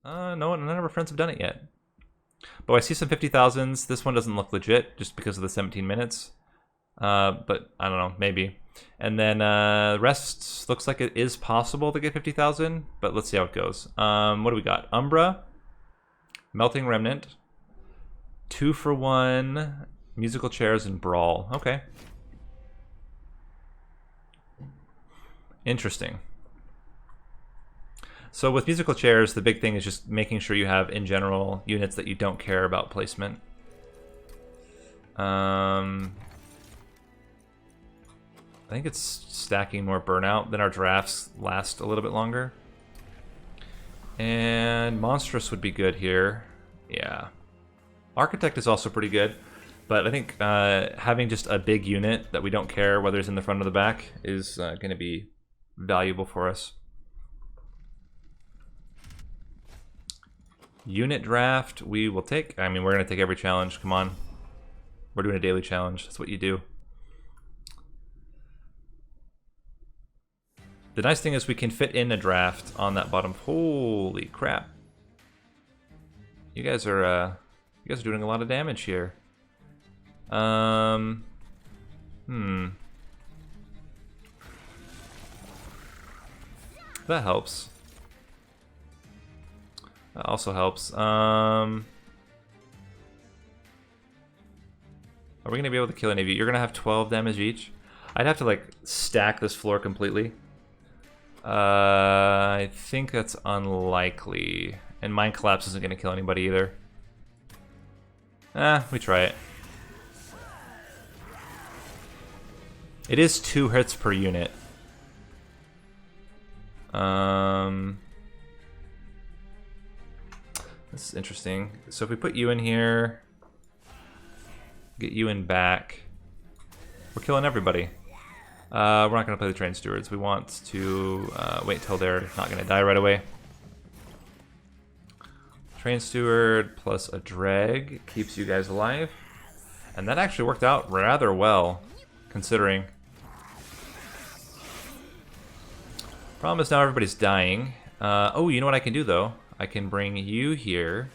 No one, none of our friends have done it yet. But I see some 50,000s. This one doesn't look legit just because of the 17 minutes. But I don't know, maybe. And then the rest looks like it is possible to get 50,000, but let's see how it goes. What do we got? Umbra, Melting Remnant, 2-for-1, Musical Chairs, and Brawl. Okay. Interesting. So with musical chairs, the big thing is just making sure you have, in general, units that you don't care about placement. I think it's stacking more burnout, then our drafts last a little bit longer. And Monstrous would be good here. Yeah. Architect is also pretty good, but I think having just a big unit that we don't care whether it's in the front or the back is going to be valuable for us. Unit draft, we will take. I mean, we're going to take every challenge. Come on. We're doing a daily challenge. That's what you do. The nice thing is we can fit in a draft on that bottom. Holy crap. You guys are doing a lot of damage here. That helps. That also helps. Are we going to be able to kill any of you? You're going to have 12 damage each. I'd have to like stack this floor completely. I think that's unlikely. And Mind Collapse isn't going to kill anybody either. We try it. It is 2 hits per unit. This is interesting. So if we put you in here, get you in back, we're killing everybody. We're not going to play the Train Stewards. We want to wait till they're not going to die right away. Train Steward plus a drag keeps you guys alive. And that actually worked out rather well, considering. Problem is now everybody's dying. Oh, you know what I can do though? I can bring you here,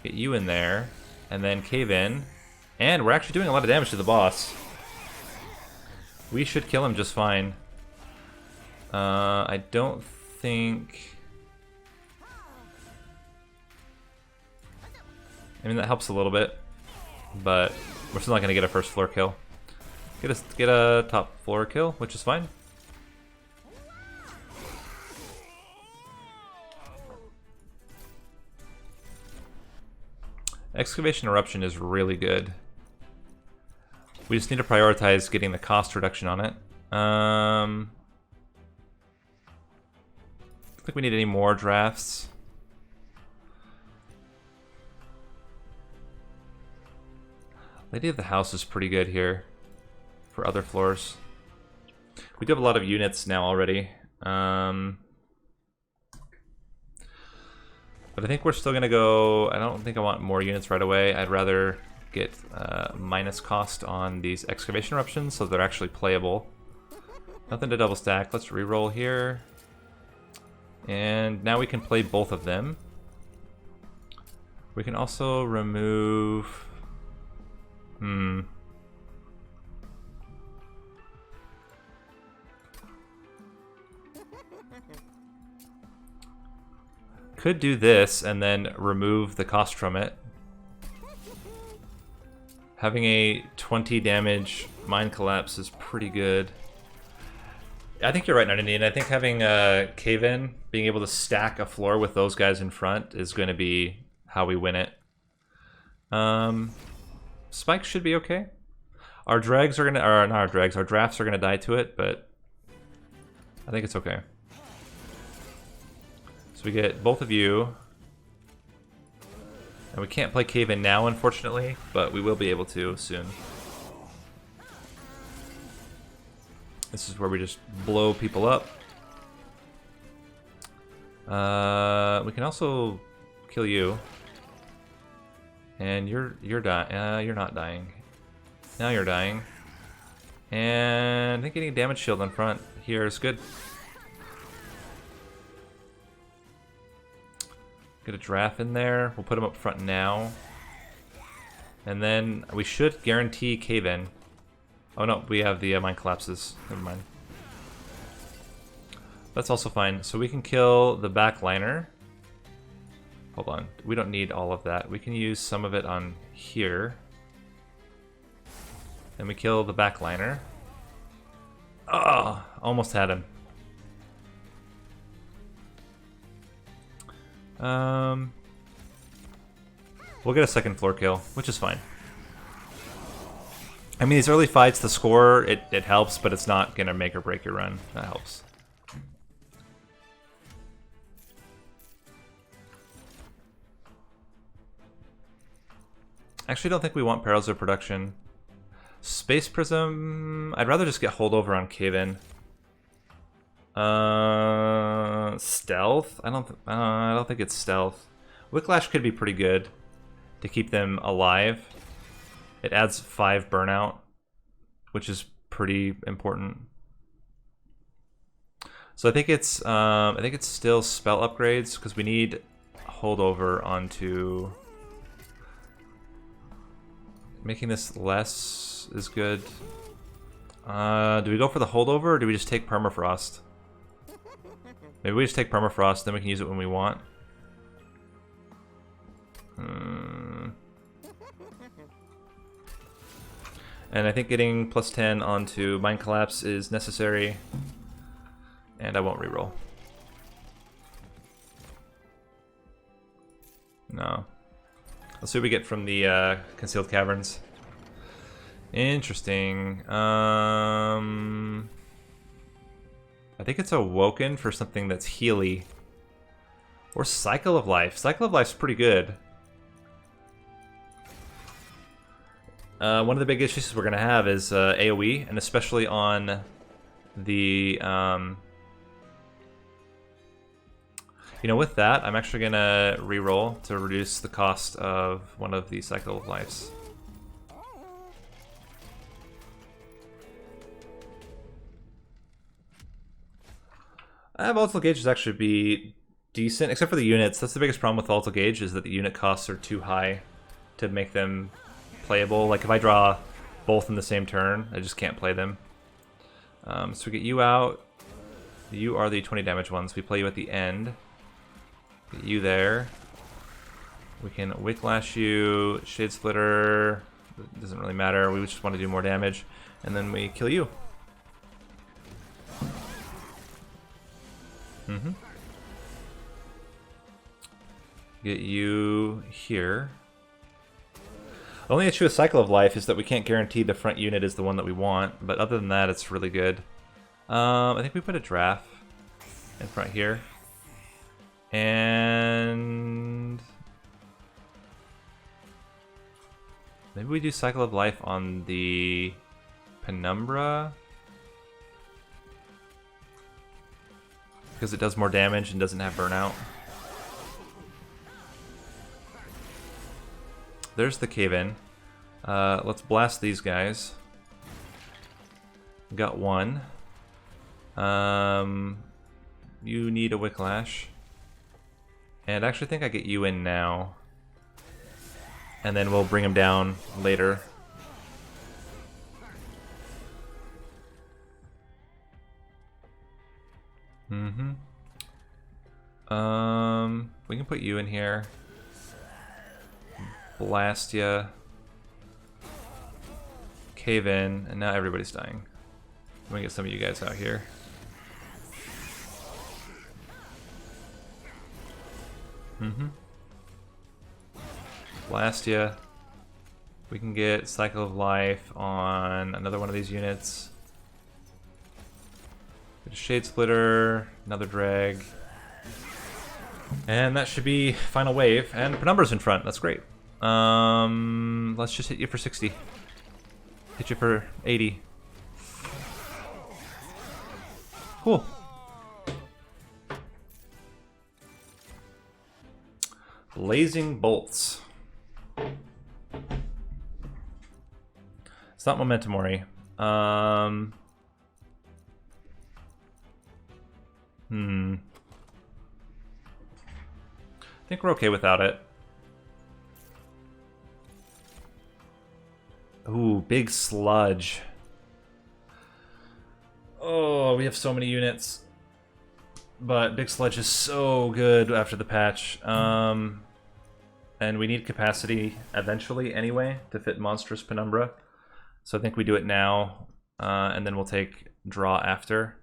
get you in there, and then cave in. And we're actually doing a lot of damage to the boss. We should kill him just fine. I don't think... I mean, that helps a little bit, but we're still not going to get a first floor kill. Get a top floor kill, which is fine. Excavation Eruption is really good. We just need to prioritize getting the cost reduction on it. I don't think we need any more drafts. Lady of the House is pretty good here for other floors. We do have a lot of units now already. But I think we're still going to go... I don't think I want more units right away. I'd rather get minus cost on these Excavation Eruptions so they're actually playable. Nothing to double stack. Let's reroll here. And now we can play both of them. We can also remove... Could do this and then remove the cost from it. Having a 20 damage Mind Collapse is pretty good. I think you're right, Nardini. I think having Cave-In, being able to stack a floor with those guys in front is going to be how we win it. Spikes should be okay. Our drags are going to... Or not our drags, our drafts are going to die to it, but I think it's okay. So we get both of you. And we can't play Cave-In now, unfortunately, but we will be able to soon. This is where we just blow people up. We can also kill you. And you're dying. You're not dying. Now you're dying. And I think getting a damage shield in front here is good. Get a draft in there. We'll put him up front now. And then we should guarantee cave-in. Oh no, we have the mine collapses. Never mind. That's also fine. So we can kill the backliner. Hold on. We don't need all of that. We can use some of it on here. Then we kill the backliner. Oh, almost had him. We'll get a second floor kill, which is fine. I mean, these early fights, the score, it helps, but it's not going to make or break your run. That helps. Actually, I don't think we want Perils of Production. Space Prism, I'd rather just get holdover on cave-in. Stealth? I don't think it's stealth. Wicklash could be pretty good to keep them alive. It adds 5 burnout, which is pretty important. So I think it's still spell upgrades because we need holdover onto. Making this less is good. Do we go for the holdover or do we just take permafrost? Maybe we just take permafrost, then we can use it when we want. And I think getting +10 onto Mind Collapse is necessary. And I won't reroll. No. Let's see what we get from the Concealed Caverns. Interesting. I think it's Awoken for something that's Healy. Or Cycle of Life. Cycle of Life's pretty good. One of the big issues we're going to have is AoE, and especially on the... You know, with that, I'm actually going to reroll to reduce the cost of one of the Cycle of Lives. Volatile Gauges actually be decent, except for the units. That's the biggest problem with Volatile Gauge, is that the unit costs are too high to make them playable. Like, if I draw both in the same turn, I just can't play them. So we get you out. You are the 20 damage ones. We play you at the end. Get you there. We can Wicklash you, Shade Splitter, it doesn't really matter, we just want to do more damage, and then we kill you. Get you here. The only issue with Cycle of Life is that we can't guarantee the front unit is the one that we want, but other than that, it's really good. I think we put a draft in front here. And maybe we do Cycle of Life on the Penumbra, because it does more damage and doesn't have burnout. There's the cave-in. Let's blast these guys. Got one. You need a Wicklash. And I actually think I get you in now. And then we'll bring him down later. We can put you in here. Blast ya. Cave in, and now everybody's dying. Let me get some of you guys out here. Blast ya. We can get Cycle of Life on another one of these units. Get a Shade Splitter, another drag. And that should be final wave. And Penumbra's in front, that's great. Let's just hit you for 60. Hit you for 80. Cool. Blazing Bolts. It's not Momentum Ori. I think we're okay without it. Ooh, big sludge. Oh, we have so many units. But big sludge is so good after the patch. And we need capacity eventually anyway to fit monstrous penumbra. So I think we do it now, and then we'll take draw after.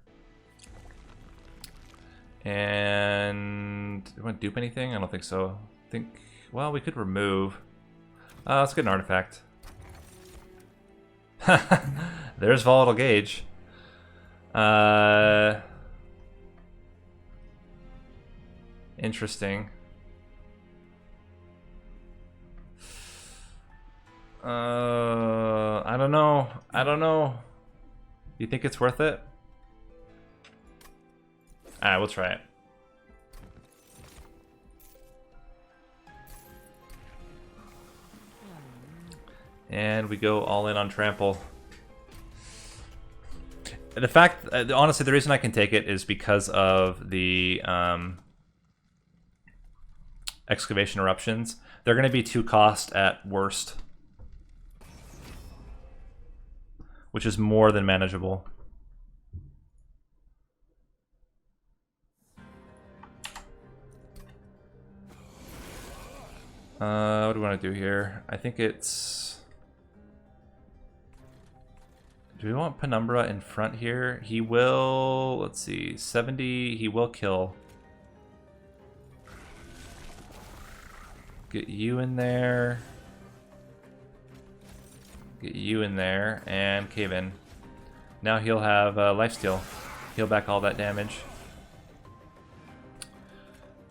And do we want to dupe anything? I don't think so. I think, well, we could remove. Let's get an artifact. There's volatile gauge. Interesting. I don't know. I don't know. You think it's worth it? Alright, we'll try it. And we go all in on trample. The fact, honestly, the reason I can take it is because of the excavation eruptions. They're going to be 2 cost at worst, which is more than manageable. What do we want to do here? I think it's... Do we want Penumbra in front here? He will... Let's see. 70... He will kill. Get you in there. Get you in there. And cave in. Now he'll have lifesteal. Heal back all that damage.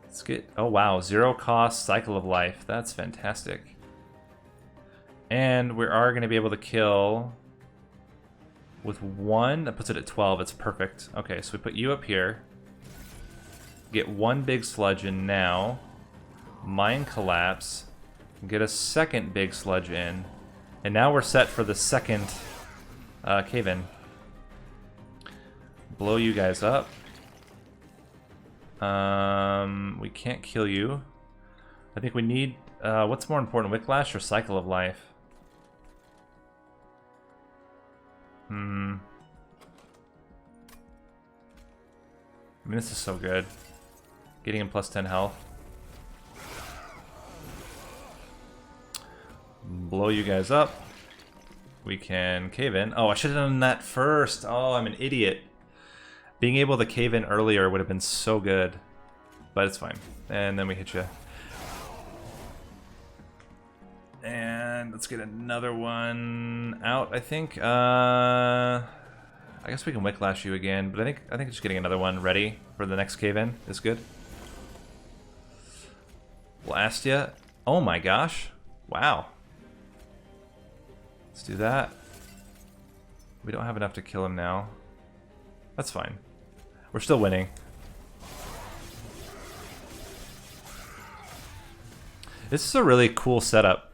Let's get... Oh wow. 0 cost cycle of life. That's fantastic. And we are going to be able to kill... with 1, that puts it at 12. It's perfect. Okay, so we put you up here. Get 1 big sludge in now. Mine collapse. Get a second big sludge in. And now we're set for the second cave-in. Blow you guys up. We can't kill you. I think we need... what's more important, Whiplash or Cycle of Life? I mean, this is so good. Getting him plus 10 health. Blow you guys up. We can cave in. Oh, I should have done that first. Oh, I'm an idiot. Being able to cave in earlier would have been so good. But it's fine. And then we hit you. And let's get another one out, I think. I guess we can Whiplash you again, but I think just getting another one ready for the next cave-in is good. Blast ya. Oh my gosh. Wow. Let's do that. We don't have enough to kill him now. That's fine. We're still winning. This is a really cool setup.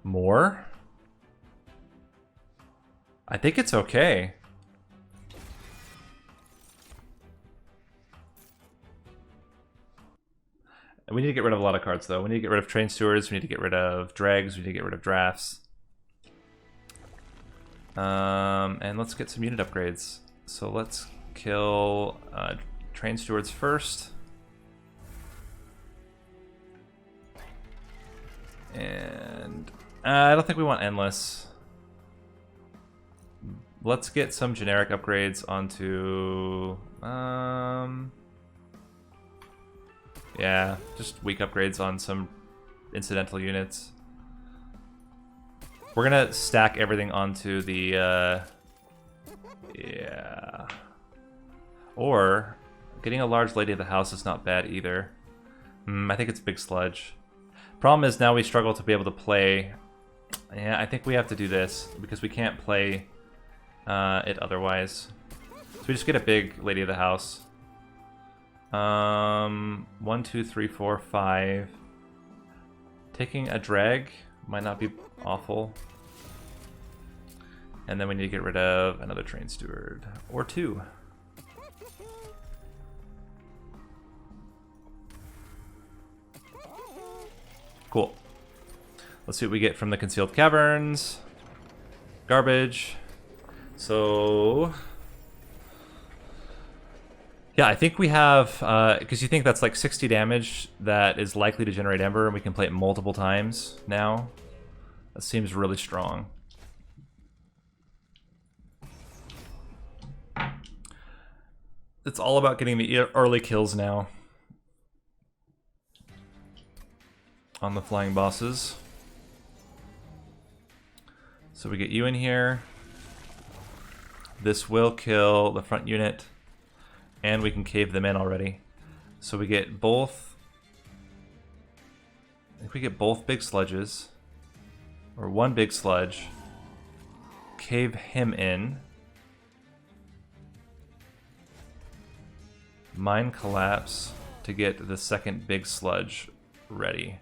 More? I think it's okay. We need to get rid of a lot of cards, though. We need to get rid of Train Stewards, we need to get rid of Dregs, we need to get rid of Drafts. And let's get some unit upgrades. So let's kill Train Stewards first. And I don't think we want Endless. Let's get some generic upgrades onto... yeah, just weak upgrades on some incidental units. We're gonna stack everything onto the... yeah. Or, getting a large Lady of the House is not bad either. I think it's Big Sludge. Problem is now we struggle to be able to play... Yeah, I think we have to do this, because we can't play it otherwise. So we just get a big Lady of the House. 1, 2, 3, 4, 5. Taking a drag might not be awful. And then we need to get rid of another Train Steward. Or 2. Cool. Let's see what we get from the concealed caverns. Garbage. So... yeah, I think we have... because you think that's like 60 damage that is likely to generate Ember, and we can play it multiple times now. That seems really strong. It's all about getting the early kills now on the flying bosses. So we get you in here. This will kill the front unit, and we can cave them in already. So we get both. I think we get both big sludges, or one big sludge. Cave him in. Mine collapse to get the second big sludge ready.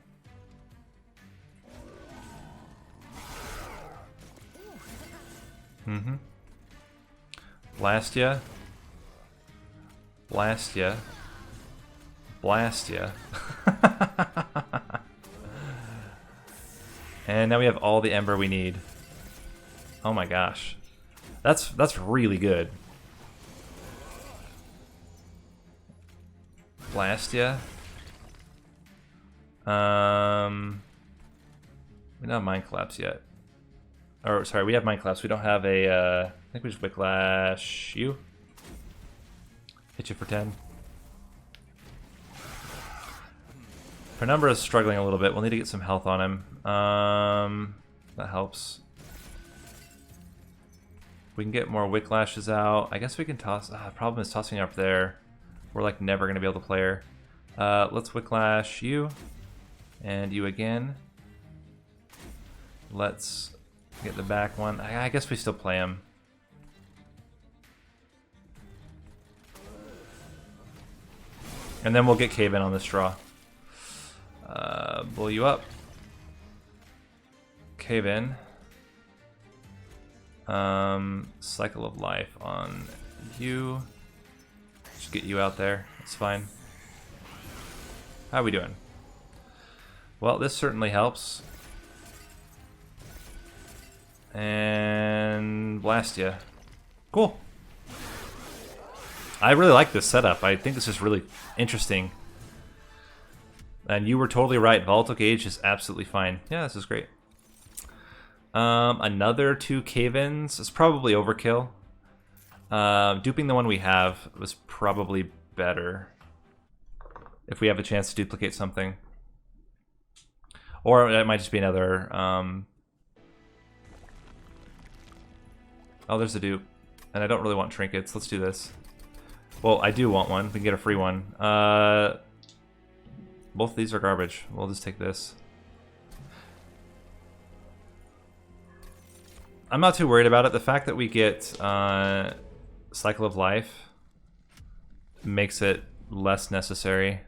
Blast ya. Blast ya. Blast ya. And now we have all the Ember we need. Oh my gosh. That's really good. Blast ya. We don't have Mind Collapse yet. Or, sorry, we have Mind Collapse. We don't have a, I think we just Wicklash you. Hit you for 10. Penumbra is struggling a little bit. We'll need to get some health on him. That helps. We can get more Wicklashes out. I guess we can toss... the problem is tossing her up there. We're like never going to be able to play her. Let's Wicklash you. And you again. Let's get the back one. I guess we still play him. And then we'll get cave in on this draw. Blow you up. Cave in. Cycle of life on you. Just get you out there. It's fine. How are we doing? Well, this certainly helps. And blast ya. Cool. I really like this setup. I think this is really interesting. And you were totally right. Volatile Gauge is absolutely fine. Yeah, this is great. Another 2 cave-ins is probably overkill. Duping the one we have was probably better if we have a chance to duplicate something. Or it might just be another... oh, there's a dupe. And I don't really want trinkets. Let's do this. Well, I do want one. We can get a free one. Both of these are garbage. We'll just take this. I'm not too worried about it. The fact that we get Cycle of Life makes it less necessary.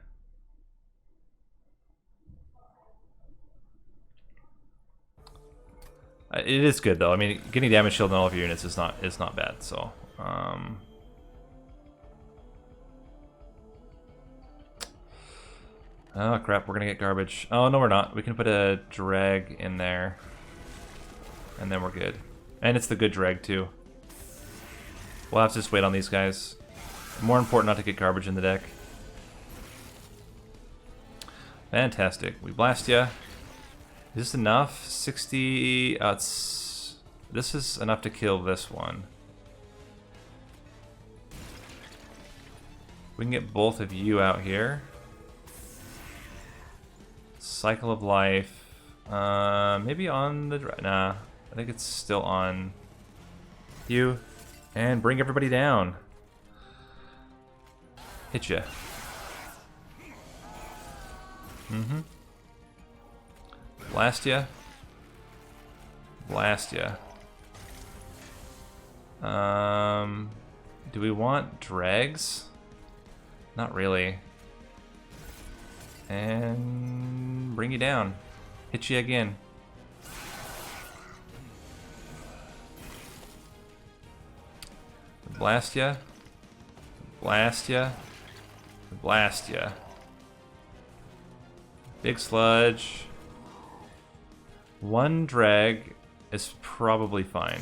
It is good though. I mean, getting damage shield on all of your units is not bad. So, oh crap, we're gonna get garbage. Oh no, we're not. We can put a drag in there, and then we're good. And it's the good drag too. We'll have to just wait on these guys. More important not to get garbage in the deck. Fantastic. We blast ya. Is this enough? 60... this is enough to kill this one. We can get both of you out here. Cycle of Life. Maybe on the... nah, I think it's still on you. And bring everybody down. Hit ya. Blast ya. Blast ya. Do we want drags? Not really. And bring you down. Hit you again. Blast ya. Blast ya. Blast ya. Big sludge. One drag is probably fine.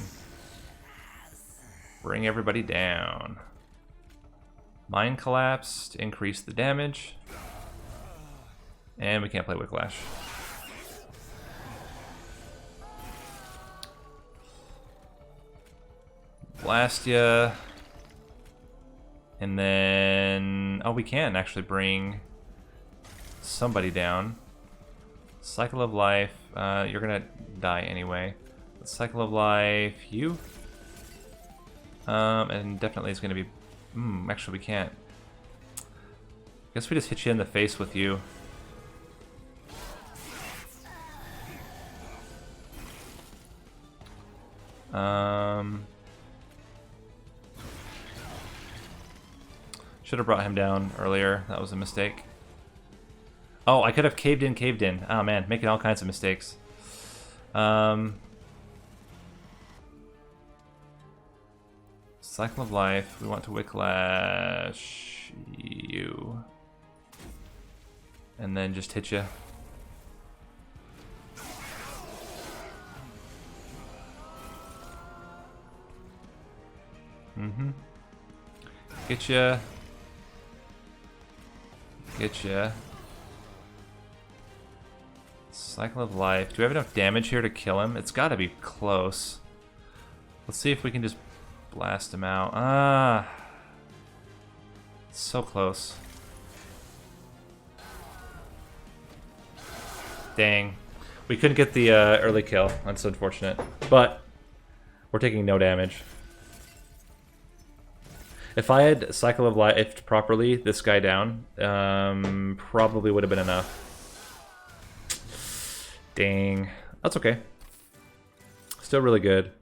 Bring everybody down. Mind Collapse to increase the damage. And we can't play Whiplash. Blast ya. And then... oh, we can actually bring somebody down. Cycle of Life. You're gonna die anyway. Cycle of Life, you. And definitely it's gonna be... actually we can't. Guess we just hit you in the face with you. Should have brought him down earlier. That was a mistake. Oh, I could have caved in. Oh man, making all kinds of mistakes. Cycle of Life. We want to Whiplash you. And then just hit you. Getcha. Cycle of Life. Do we have enough damage here to kill him? It's gotta be close. Let's see if we can just blast him out. Ah! So close. Dang. We couldn't get the early kill. That's unfortunate. But we're taking no damage. If I had Cycle of Life properly, this guy down, probably would have been enough. Dang. That's okay. Still really good.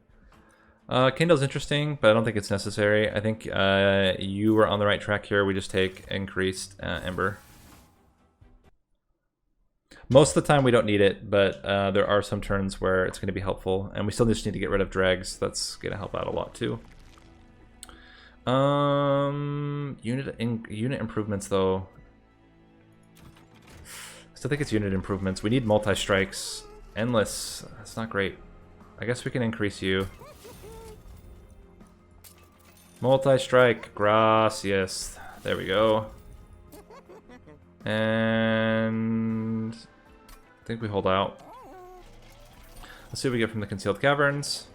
Kindle's interesting, but I don't think it's necessary. I think you were on the right track here. We just take increased Ember. Most of the time we don't need it, but there are some turns where it's going to be helpful. And we still just need to get rid of dregs. That's going to help out a lot too. Unit improvements though. I still think it's unit improvements. We need multi-strikes. Endless. That's not great. I guess we can increase you. Multi-strike. Gracias. There we go. And I think we hold out. Let's see what we get from the Concealed Caverns.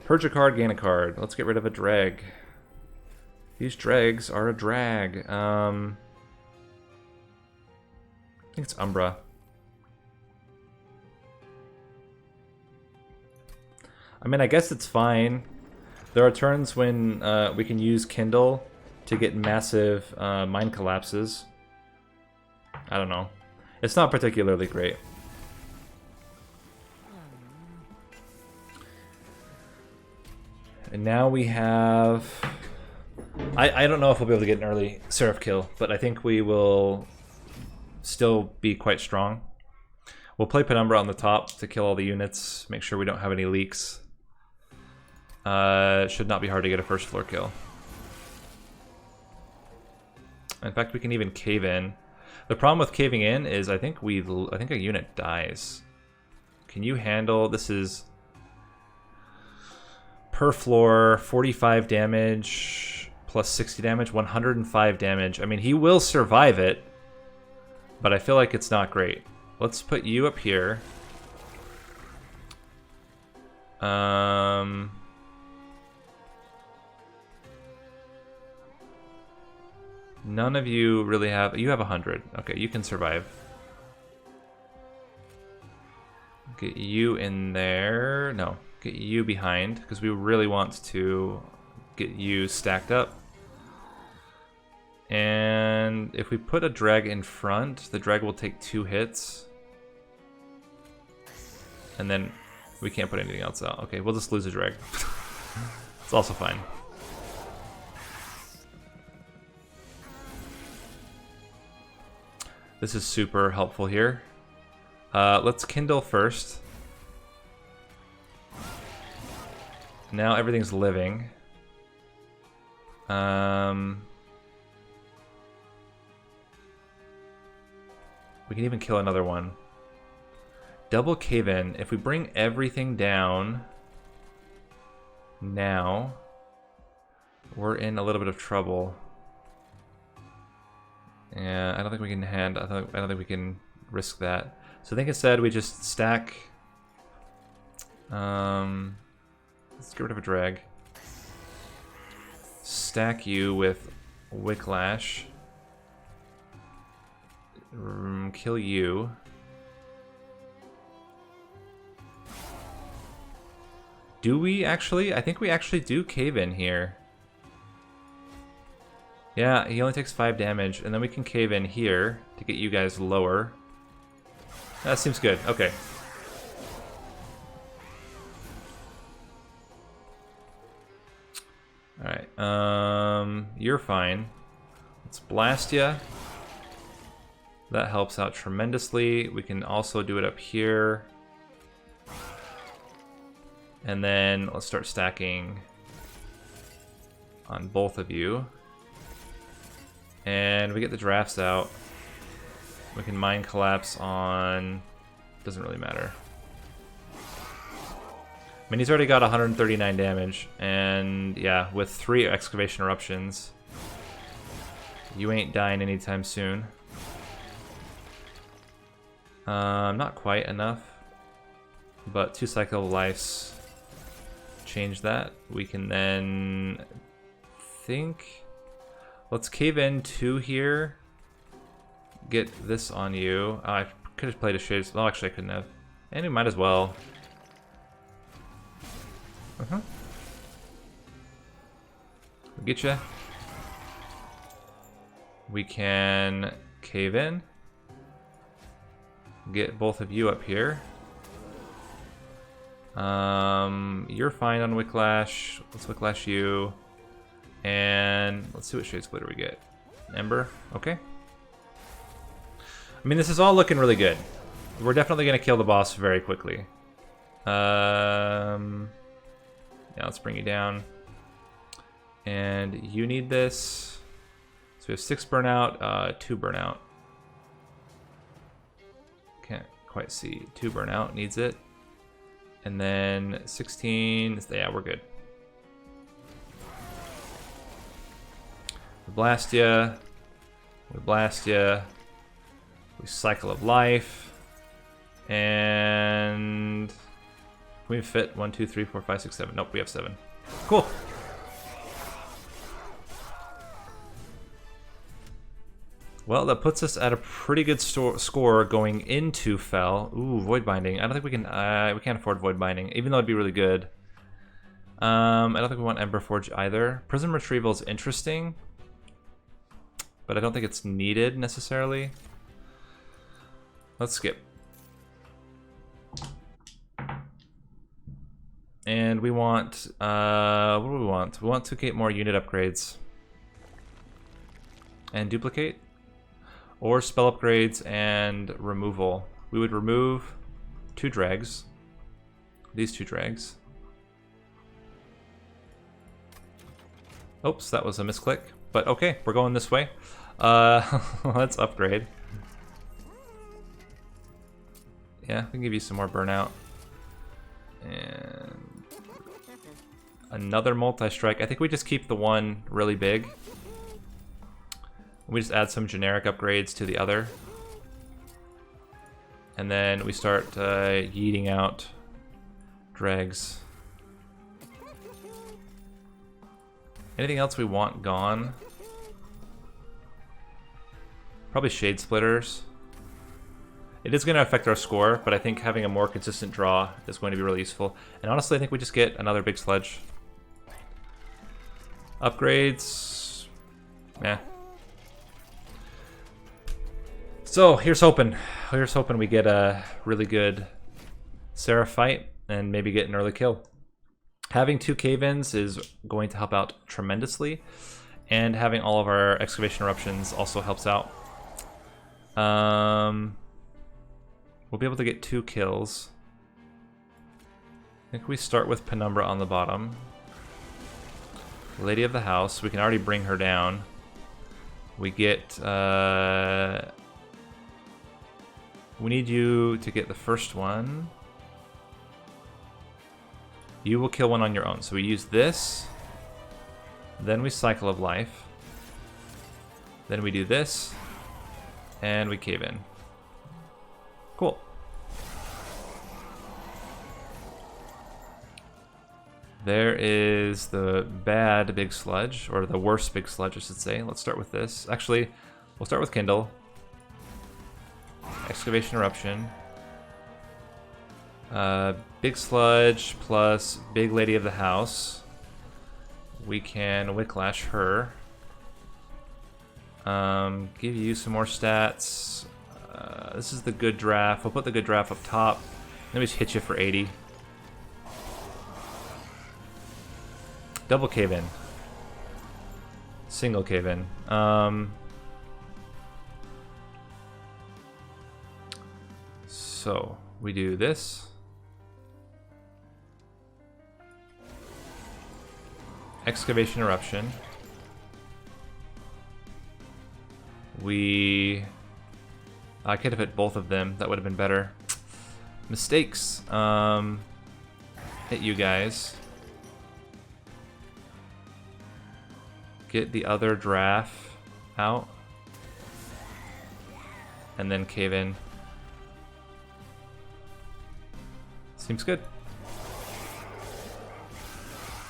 Purge a card, gain a card. Let's get rid of a drag. These dregs are a drag. I think it's Umbra. I mean, I guess it's fine. There are turns when we can use Kindle to get massive mind collapses. I don't know. It's not particularly great. And now we have... I don't know if we'll be able to get an early Seraph kill, but I think we will still be quite strong. We'll play Penumbra on the top to kill all the units, make sure we don't have any leaks. Should not be hard to get a first floor kill. In fact, we can even cave in. The problem with caving in is I think a unit dies. Can you handle... This is... per floor, 45 damage, plus 60 damage, 105 damage. I mean, he will survive it, but I feel like it's not great. Let's put you up here. None of you really have... You have 100. Okay, you can survive. Get you in there. No. Get you behind, because we really want to get you stacked up. And if we put a drag in front, the drag will take 2 hits. And then we can't put anything else out. Okay, we'll just lose a drag. It's also fine. This is super helpful here. Let's Kindle first. Now everything's living. We can even kill another one. Double cave in. If we bring everything down now, we're in a little bit of trouble. Yeah, I don't think we can I don't think we can risk that. So I think instead we just stack. Let's get rid of a drag. Stack you with Wicklash. Kill you. Do we actually? I think we actually do cave in here. Yeah, he only takes 5 damage, and then we can cave in here to get you guys lower. That seems good. Okay. Alright, you're fine. Let's blast ya. That helps out tremendously. We can also do it up here. And then let's start stacking on both of you. And we get the drafts out. We can Mind Collapse on... doesn't really matter. I mean, he's already got 139 damage, and yeah, with 3 Excavation Eruptions, you ain't dying anytime soon. Not quite enough, but 2 Cycle of Lives change that. We can then think... let's cave in 2 here. Get this on you. Oh, I could have played a Shades. Well, actually, I couldn't have. And we might as well. We'll get you. We can cave in. Get both of you up here. You're fine on Wicklash. Let's Wicklash you. And let's see what Shade Splitter we get. Ember. Okay. I mean, this is all looking really good. We're definitely going to kill the boss very quickly. Yeah, let's bring you down. And you need this. So we have 6 burnout, 2 burnout. Can't quite see. 2 burnout needs it. And then 16. Yeah, we're good. We blast ya. We blast ya. We Cycle of Life. And... can we fit 1, 2, 3, 4, 5, 6, 7? Nope, we have 7. Cool. Well, that puts us at a pretty good score going into Fel. Ooh, Void Binding. I don't think we can. We can't afford Void Binding, even though it'd be really good. I don't think we want Ember Forge either. Prism Retrieval is interesting, but I don't think it's needed necessarily. Let's skip. And we want, what do we want? We want to get more unit upgrades. And duplicate. Or spell upgrades and removal. We would remove 2 drags. These 2 drags. Oops, that was a misclick. But okay, we're going this way. Let's upgrade. Yeah, we can give you some more burnout. And another multi-strike. I think we just keep the one really big. We just add some generic upgrades to the other. And then we start yeeting out dregs. Anything else we want gone? Probably Shade Splitters. It is going to affect our score, but I think having a more consistent draw is going to be really useful. And honestly, I think we just get another big sledge. Upgrades. Yeah. So here's hoping. Here's hoping we get a really good Seraph fight and maybe get an early kill. Having 2 cave-ins is going to help out tremendously, and having all of our excavation eruptions also helps out. We'll be able to get 2 kills. I think we start with Penumbra on the bottom. Lady of the House, we can already bring her down. We get We need you to get the first one. You will kill one on your own. So we use this. Then we cycle of life. Then we do this. And we cave in. Cool. There is the bad big sludge, or the worst big sludge, I should say. Let's start with this. Actually, we'll start with Kindle. Excavation Eruption. Big sludge plus big lady of the house. We can Wicklash her. Give you some more stats. This is the good draft. We'll put the good draft up top. Let me just hit you for 80. Double cave in. Single cave in. So we do this. Excavation Eruption. I could have hit both of them. That would have been better. Mistakes. Hit you guys. Get the other draft out. And then cave in. Seems good.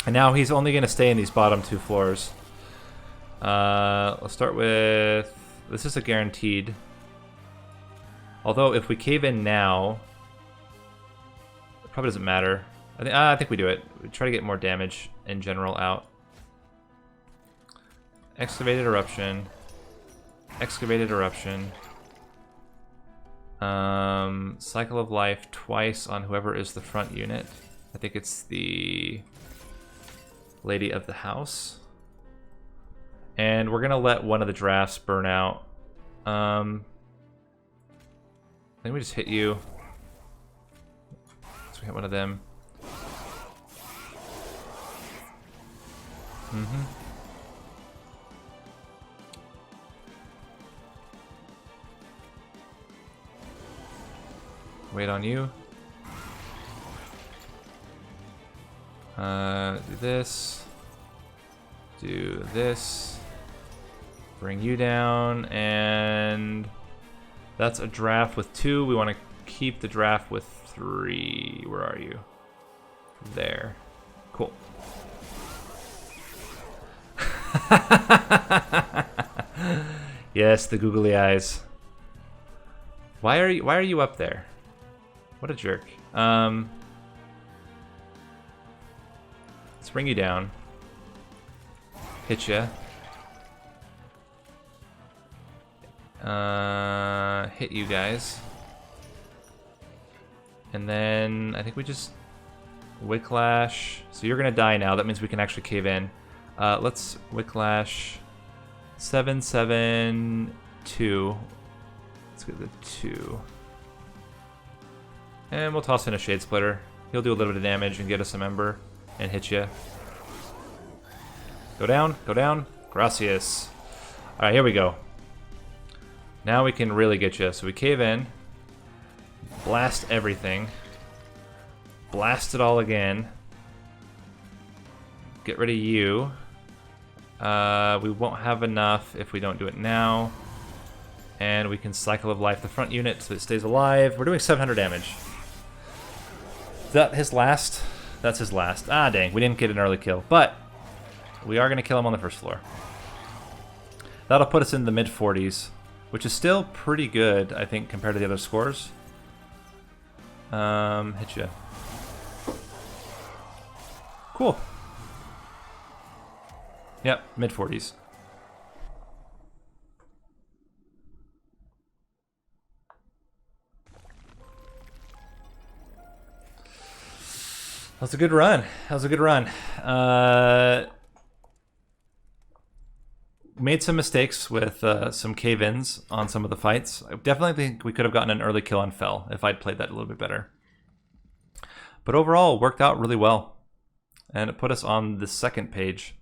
And now he's only going to stay in these bottom two floors. Let's start with... This is a guaranteed. Although if we cave in now, it probably doesn't matter. I think we do it. We try to get more damage in general out. Excavated Eruption. Excavated Eruption. Cycle of Life twice on whoever is the front unit. I think it's the Lady of the House. And we're gonna let one of the drafts burn out. I think we just hit you. So we hit one of them. Wait on you. Do this. Do this. Bring you down, and that's a draft with 2. We want to keep the draft with 3. Where are you? There. Cool. Yes, the googly eyes. Why are you up there? What a jerk. Let's bring you down. Hit ya. Hit you guys. And then I think we just Wicklash. So you're gonna die now. That means we can actually cave in. Let's Wicklash 772. Let's get the 2. And we'll toss in a Shade Splitter. He'll do a little bit of damage and get us some Ember and hit you. Go down, go down. Gracias. Alright, here we go. Now we can really get you. So we cave in. Blast everything. Blast it all again. Get rid of you. We won't have enough if we don't do it now. And we can Cycle of Life the front unit so it stays alive. We're doing 700 damage. Is that his last? That's his last. Ah, dang. We didn't get an early kill. But we are going to kill him on the first floor. That'll put us in the mid-40s, which is still pretty good, I think, compared to the other scores. Hit ya. Cool. Yep, mid-40s. That was a good run. That was a good run. Made some mistakes with some cave-ins on some of the fights. I definitely think we could have gotten an early kill on Fell if I'd played that a little bit better. But overall, it worked out really well. And it put us on the second page.